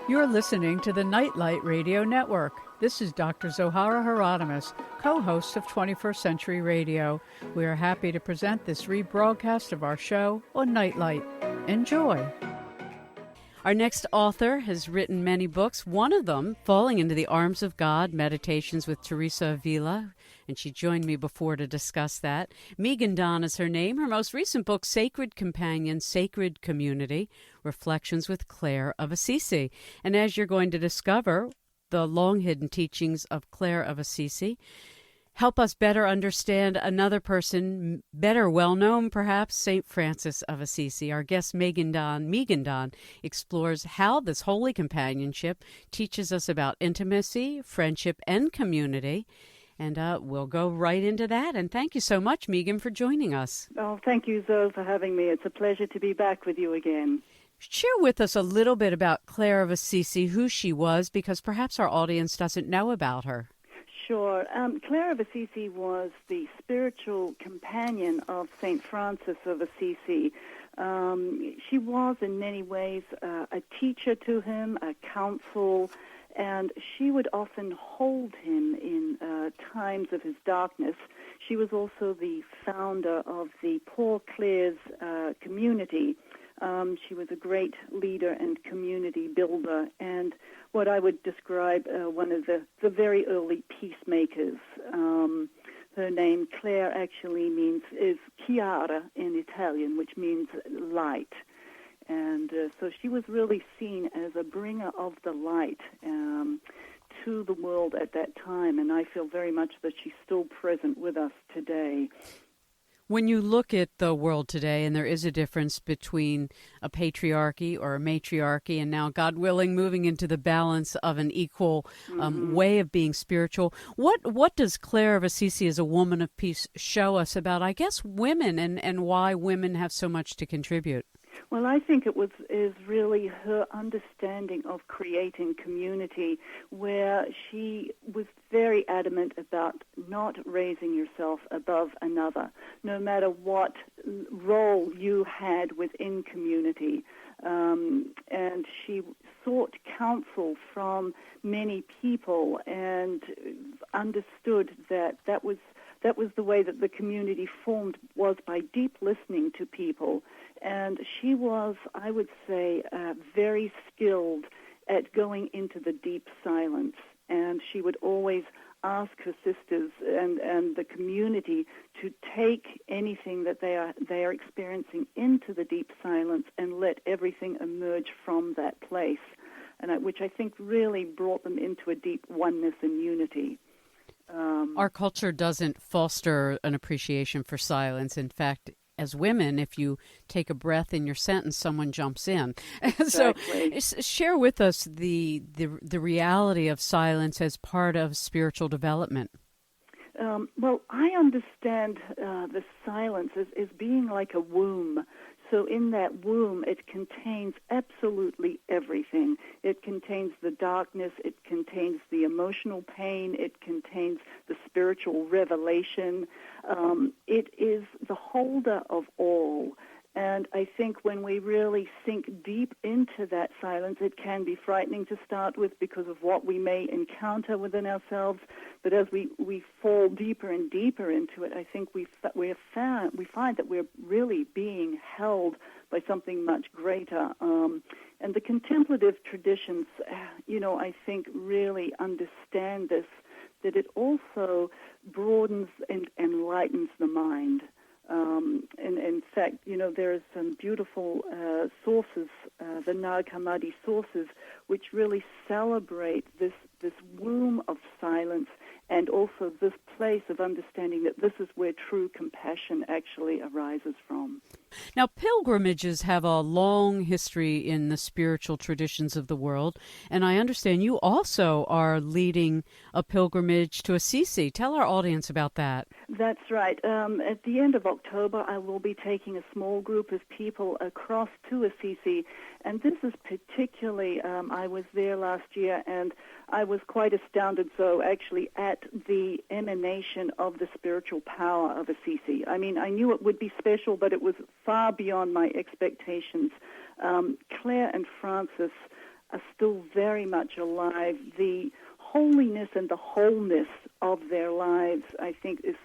You're listening to the Nightlight Radio Network. This is Dr. Zohara Hieronimus, co-host of 21st Century Radio. We are happy to present this rebroadcast of our show on Nightlight. Enjoy. Our next author has written many books, one of them, Falling into the Arms of God, Meditations with Teresa Avila, and she joined me before to discuss that. Megan Don is her name. Her most recent book, Sacred Companion, Sacred Community, Reflections with Clare of Assisi. And as you're going to discover, the long-hidden teachings of Clare of Assisi help us better understand another person, better well-known perhaps, St. Francis of Assisi. Our guest, Megan Don, explores how this holy companionship teaches us about intimacy, friendship, and community. And we'll go right into that. And thank you so much, Megan, for joining us. Oh, thank you, Zoe, for having me. It's a pleasure to be back with you again. Share with us a little bit about Clare of Assisi, who she was, because perhaps our audience doesn't know about her. Sure. Clare of Assisi was the spiritual companion of St. Francis of Assisi. She was in many ways a teacher to him, a counsel, and she would often hold him in times of his darkness. She was also the founder of the Poor Clares community. She was a great leader and community builder, and what I would describe one of the very early peacemakers. Her name, Clare, actually is Chiara in Italian, which means light. And so she was really seen as a bringer of the light to the world at that time, and I feel very much that she's still present with us today. When you look at the world today, and there is a difference between a patriarchy or a matriarchy, and now, God willing, moving into the balance of an equal way of being spiritual, what does Clare of Assisi as a woman of peace show us about, I guess, women and why women have so much to contribute? Well, I think is really her understanding of creating community, where she was very adamant about not raising yourself above another, no matter what role you had within community. And she sought counsel from many people and understood that was the way that the community formed, was by deep listening to people. And she was, I would say, very skilled at going into the deep silence. And she would always ask her sisters and the community to take anything that they are experiencing into the deep silence and let everything emerge from that place, and which I think really brought them into a deep oneness and unity. Our culture doesn't foster an appreciation for silence. In fact, as women, if you take a breath in your sentence, someone jumps in. Exactly. So share with us the reality of silence as part of spiritual development. Well, I understand the silence as being like a womb. So in that womb, it contains absolutely everything. It contains the darkness, it contains the emotional pain, it contains the spiritual revelation. It is the holder of all. And I think when we really sink deep into that silence, it can be frightening to start with because of what we may encounter within ourselves. But as we fall deeper and deeper into it, I think we find that we're really being held by something much greater. And the contemplative traditions, I think really understand this, that it also broadens and enlightens the mind. And in fact, there are some beautiful sources, the Nag Hammadi sources, which really celebrate this womb of silence and also this place of understanding that this is where true compassion actually arises from. Now, pilgrimages have a long history in the spiritual traditions of the world, and I understand you also are leading a pilgrimage to Assisi. Tell our audience about that. That's right. At the end of October, I will be taking a small group of people across to Assisi, and this is particularly, I was there last year, and I was quite astounded, actually, at the emanation of the spiritual power of Assisi. I mean, I knew it would be special, but it was far beyond my expectations. Clare and Francis are still very much alive. The holiness and the wholeness of their lives, I think, is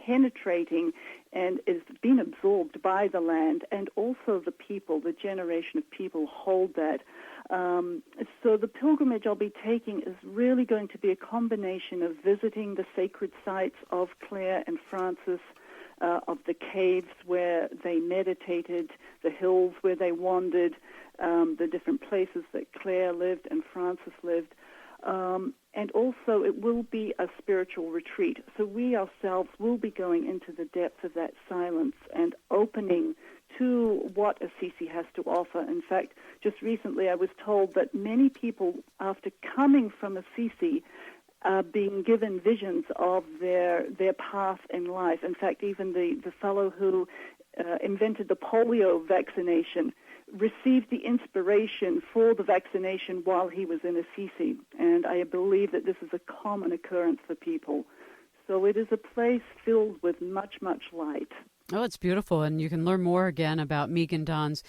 penetrating and is being absorbed by the land, and also the people, the generation of people hold that. So the pilgrimage I'll be taking is really going to be a combination of visiting the sacred sites of Clare and Francis, of the caves where they meditated, the hills where they wandered, the different places that Clare lived and Francis lived. And also it will be a spiritual retreat. So we ourselves will be going into the depth of that silence and opening to what Assisi has to offer. In fact, just recently I was told that many people, after coming from Assisi, are being given visions of their path in life. In fact, even the fellow who invented the polio vaccination received the inspiration for the vaccination while he was in Assisi, and I believe that this is a common occurrence for people. So it is a place filled with much, much light. Oh, it's beautiful, and you can learn more again about Megan Don's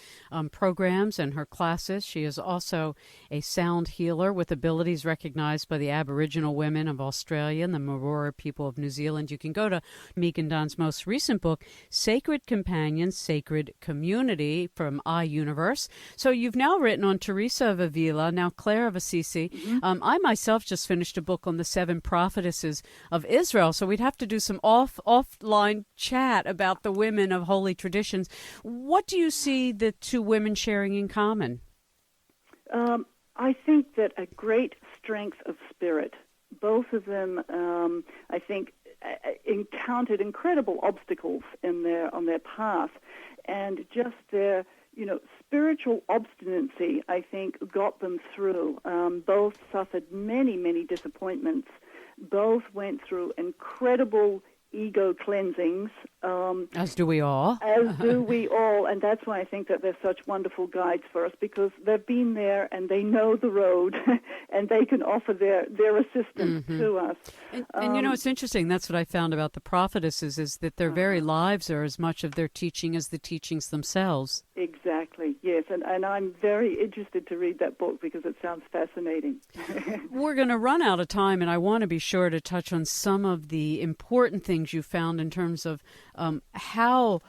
programs and her classes. She is also a sound healer with abilities recognized by the Aboriginal women of Australia and the Maroora people of New Zealand. You can go to Megan Don's most recent book, Sacred Companions, Sacred Community, from iUniverse. So you've now written on Teresa of Avila, now Clare of Assisi. Mm-hmm. I myself just finished a book on the 7 prophetesses of Israel, so we'd have to do some offline chat about the women of holy traditions. What do you see the 2 women sharing in common? I think that a great strength of spirit. Both of them, I think, encountered incredible obstacles on their path, and just their spiritual obstinacy, I think, got them through. Both suffered many, many disappointments. Both went through incredible ego cleansings. As do we all. As do we all. And that's why I think that they're such wonderful guides for us, because they've been there and they know the road and they can offer their assistance to us. And it's interesting. That's what I found about the prophetesses, is that their very lives are as much of their teaching as the teachings themselves. Exactly, yes. And I'm very interested to read that book because it sounds fascinating. We're going to run out of time, and I want to be sure to touch on some of the important things you found in terms of how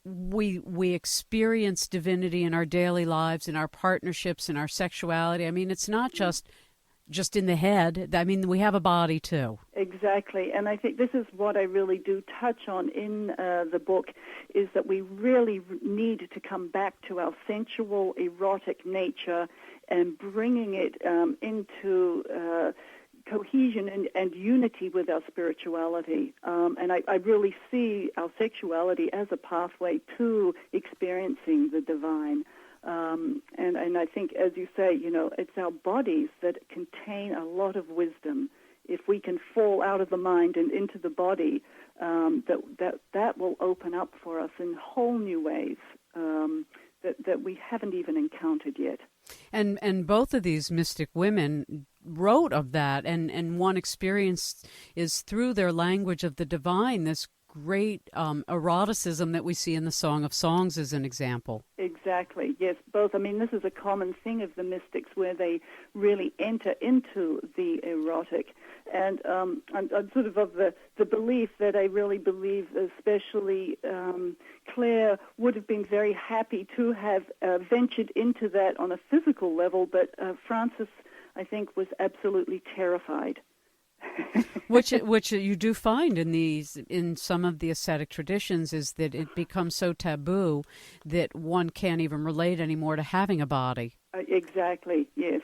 we experience divinity in our daily lives, in our partnerships, in our sexuality. I mean, it's not just in the head. I mean, we have a body too. Exactly, and I think this is what I really do touch on in the book, is that we really need to come back to our sensual, erotic nature and bringing it into cohesion and unity with our spirituality. And I really see our sexuality as a pathway to experiencing the divine. And I think, as you say, it's our bodies that contain a lot of wisdom. If we can fall out of the mind and into the body, that will open up for us in whole new ways that we haven't even encountered yet. And both of these mystic women wrote of that, and one experience is through their language of the divine, this great eroticism that we see in the Song of Songs as an example. Exactly, yes, both. I mean, this is a common thing of the mystics, where they really enter into the erotic. And I'm sort of the belief that I really believe, especially Clare would have been very happy to have ventured into that on a physical level, but Francis, I think, was absolutely terrified. which you do find in some of the ascetic traditions, is that it becomes so taboo that one can't even relate anymore to having a body. Exactly, yes.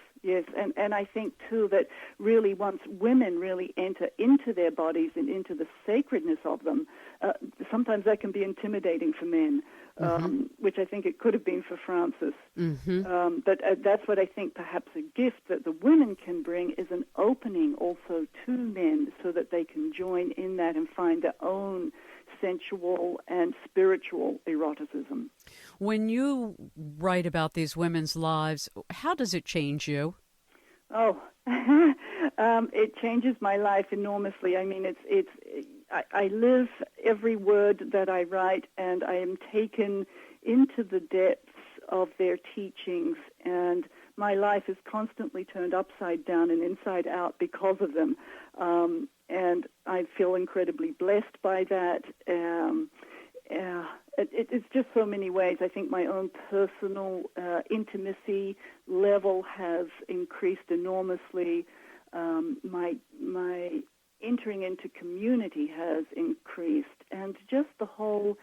And I think, too, that really once women really enter into their bodies and into the sacredness of them, sometimes that can be intimidating for men, which I think it could have been for Francis. But that's what I think perhaps a gift that the women can bring is an opening also to men, so that they can join in that and find their own sensual and spiritual eroticism. When you write about these women's lives, how does it change you? Oh, it changes my life enormously. I mean, I live every word that I write, and I am taken into the depths of their teachings, and my life is constantly turned upside down and inside out because of them. And I feel incredibly blessed by that. It's just so many ways. I think my own personal intimacy level has increased enormously. My entering into community has increased. And just the whole,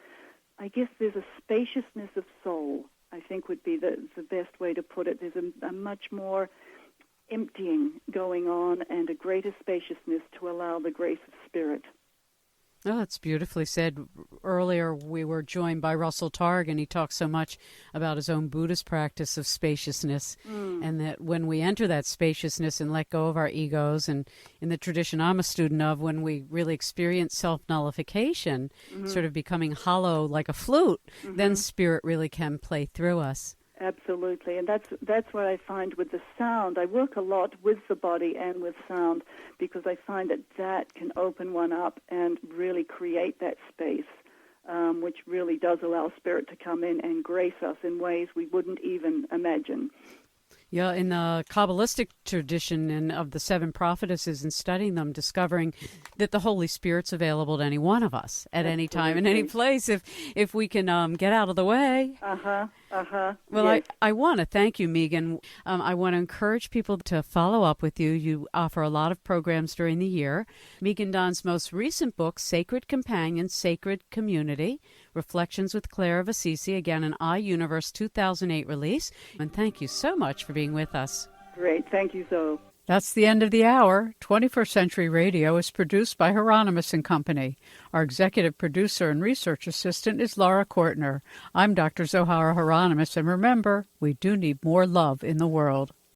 I guess there's a spaciousness of soul, I think would be the best way to put it. There's a much more emptying going on and a greater spaciousness to allow the grace of spirit. Oh, that's beautifully said. Earlier, we were joined by Russell Targ, and he talked so much about his own Buddhist practice of spaciousness, and that when we enter that spaciousness and let go of our egos, and in the tradition I'm a student of, when we really experience self-nullification, sort of becoming hollow like a flute, then spirit really can play through us. Absolutely, and that's what I find with the sound. I work a lot with the body and with sound because I find that can open one up and really create that space, which really does allow spirit to come in and grace us in ways we wouldn't even imagine. Yeah, in the Kabbalistic tradition and of the seven prophetesses and studying them, discovering that the Holy Spirit's available to any one of us at any time in any place if we can get out of the way. Well, yes. I want to thank you, Megan. I want to encourage people to follow up with you. You offer a lot of programs during the year. Megan Don's most recent book, Sacred Companion, Sacred Community, Reflections with Clare of Assisi, again an iUniverse 2008 release. And thank you so much for being with us. Great. Thank you, Zoe. That's the end of the hour. 21st Century Radio is produced by Hieronimus and Company. Our executive producer and research assistant is Laura Kortner. I'm Dr. Zohara Hieronimus, and remember, we do need more love in the world.